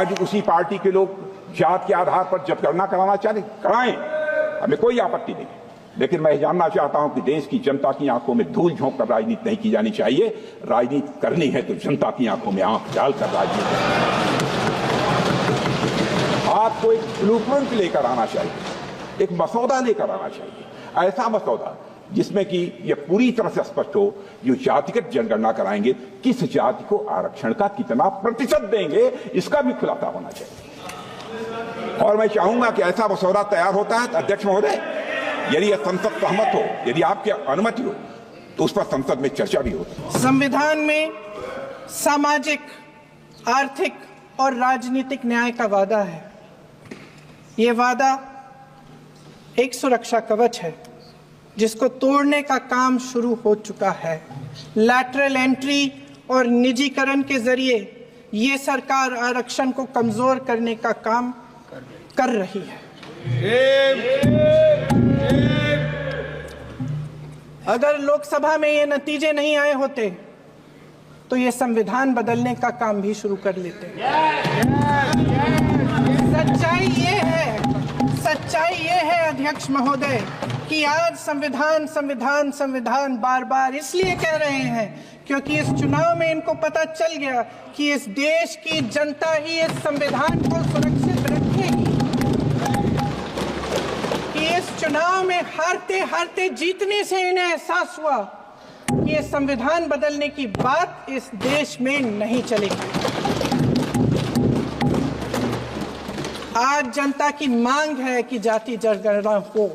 आज उसी पार्टी के लोग जात के आधार पर जनगणना कराना चाहते कराएं, हमें कोई आपत्ति नहीं, लेकिन मैं जानना चाहता हूं कि देश की जनता की आंखों में धूल झोंक कर राजनीति नहीं की जानी चाहिए। राजनीति करनी है तो जनता की आंखों में आंख डालकर राजनीति आपको एक ब्लूप्रिंट लेकर आना चाहिए, एक मसौदा लेकर आना चाहिए, ऐसा मसौदा जिसमें कि यह पूरी तरह से स्पष्ट हो, जो जातिगत जनगणना कराएंगे किस जाति को आरक्षण का कितना प्रतिशत देंगे, इसका भी खुलासा होना चाहिए। और मैं चाहूंगा कि ऐसा मसौदा तैयार होता है तो अध्यक्ष महोदय, यदि यह संसद सहमत हो, यदि आपकी अनुमति हो, तो उस पर संसद में चर्चा भी हो। संविधान में सामाजिक, आर्थिक और राजनीतिक न्याय का वादा है। ये वादा एक सुरक्षा कवच है जिसको तोड़ने का काम शुरू हो चुका है। लैटरल एंट्री और निजीकरण के जरिए ये सरकार आरक्षण को कमजोर करने का काम कर रही है। अगर लोकसभा में ये नतीजे नहीं आए होते तो ये संविधान बदलने का काम भी शुरू कर लेते। सच्चाई ये है अध्यक्ष महोदय कि आज संविधान बार बार इसलिए कह रहे हैं क्योंकि इस चुनाव में इनको पता चल गया कि इस देश की जनता ही इस संविधान को सुरक्षित रखेगी, कि इस चुनाव में हारते जीतने से इन्हें एहसास हुआ कि ये संविधान बदलने की बात इस देश में नहीं चलेगी। आज जनता की मांग है कि जाति जनगणना हो।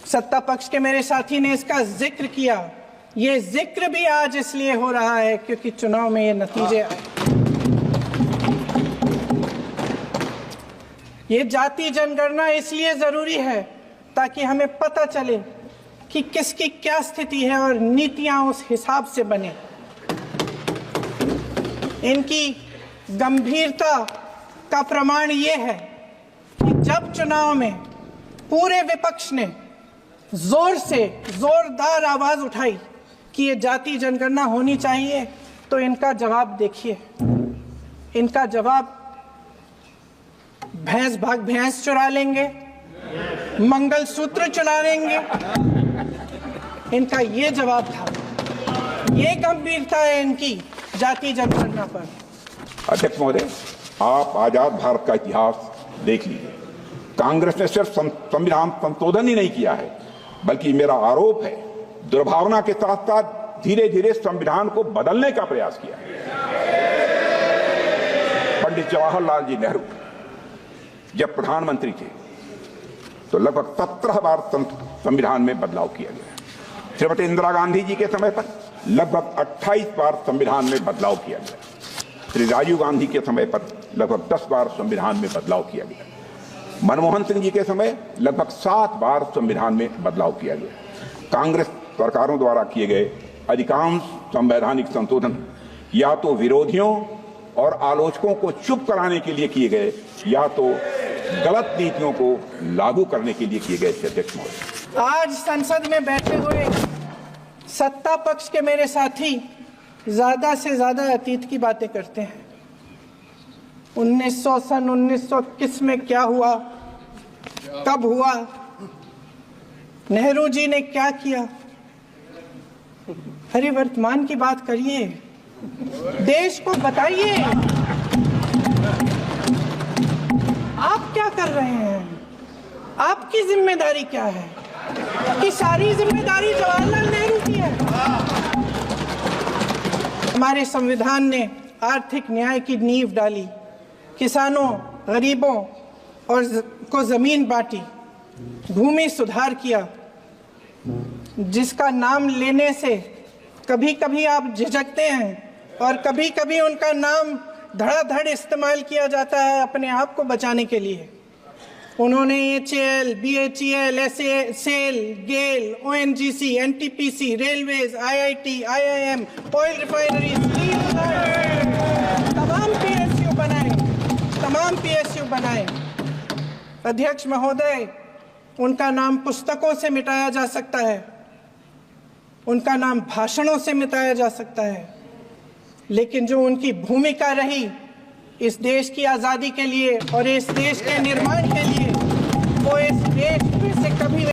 सत्ता पक्ष के मेरे साथी ने इसका जिक्र किया। ये जिक्र भी आज इसलिए हो रहा है क्योंकि चुनाव में ये नतीजे आए। ये जाति जनगणना इसलिए जरूरी है ताकि हमें पता चले कि किसकी क्या स्थिति है और नीतियां उस हिसाब से बने। इनकी गंभीरता का प्रमाण ये है कि जब चुनाव में पूरे विपक्ष ने जोरदार आवाज उठाई कि ये जाति जनगणना होनी चाहिए, तो इनका जवाब देखिए। इनका जवाब भैंस भाग भैंस चुरा लेंगे, मंगलसूत्र चुरा लेंगे, इनका ये जवाब था। ये गंभीरता है इनकी जाति जनगणना पर। अध्यक्ष महोदय, आप आजाद भारत का इतिहास देख लीजिए। कांग्रेस ने सिर्फ संविधान संशोधन ही नहीं किया है, बल्कि मेरा आरोप है दुर्भावना के साथ साथ धीरे धीरे संविधान को बदलने का प्रयास किया। पंडित जवाहरलाल जी नेहरू जब प्रधानमंत्री थे तो लगभग 17 बार संविधान में बदलाव किया गया। श्रीमती इंदिरा गांधी जी के समय पर लगभग 28 बार संविधान में बदलाव किया गया। श्री राजीव गांधी के समय पर लगभग 10 बार संविधान में बदलाव किया गया। मनमोहन सिंह जी के समय लगभग 7 बार संविधान में बदलाव किया गया। कांग्रेस सरकारों द्वारा किए गए अधिकांश संवैधानिक संशोधन या तो विरोधियों और आलोचकों को चुप कराने के लिए किए गए या तो गलत नीतियों को लागू करने के लिए किए गए। अध्यक्ष महोदय, आज संसद में बैठे हुए सत्ता पक्ष के मेरे साथी ज्यादा से ज्यादा अतीत की बातें करते हैं। 1900 किस में क्या हुआ, कब हुआ, नेहरू जी ने क्या किया। अरे वर्तमान की बात करिए, देश को बताइए आप क्या कर रहे हैं, आपकी जिम्मेदारी क्या है। कि सारी जिम्मेदारी जवाहरलाल नेहरू की है। हमारे संविधान ने आर्थिक न्याय की नींव डाली, किसानों, गरीबों और को जमीन बांटी, भूमि सुधार किया, जिसका नाम लेने से कभी कभी आप झिझकते हैं और कभी कभी उनका नाम धड़ाधड़ इस्तेमाल किया जाता है अपने आप को बचाने के लिए। उन्होंने HAL, BHEL, SAL, GAIL, ONGC, NTPC, railways, IIT, IIM, oil refineries, तमाम PSU बनाए। अध्यक्ष महोदय, उनका नाम पुस्तकों से मिटाया जा सकता है, उनका नाम भाषणों से मिटाया जा सकता है, लेकिन जो उनकी भूमिका रही इस देश की आज़ादी के लिए और इस देश के निर्माण के लिए वो इस देश में से कभी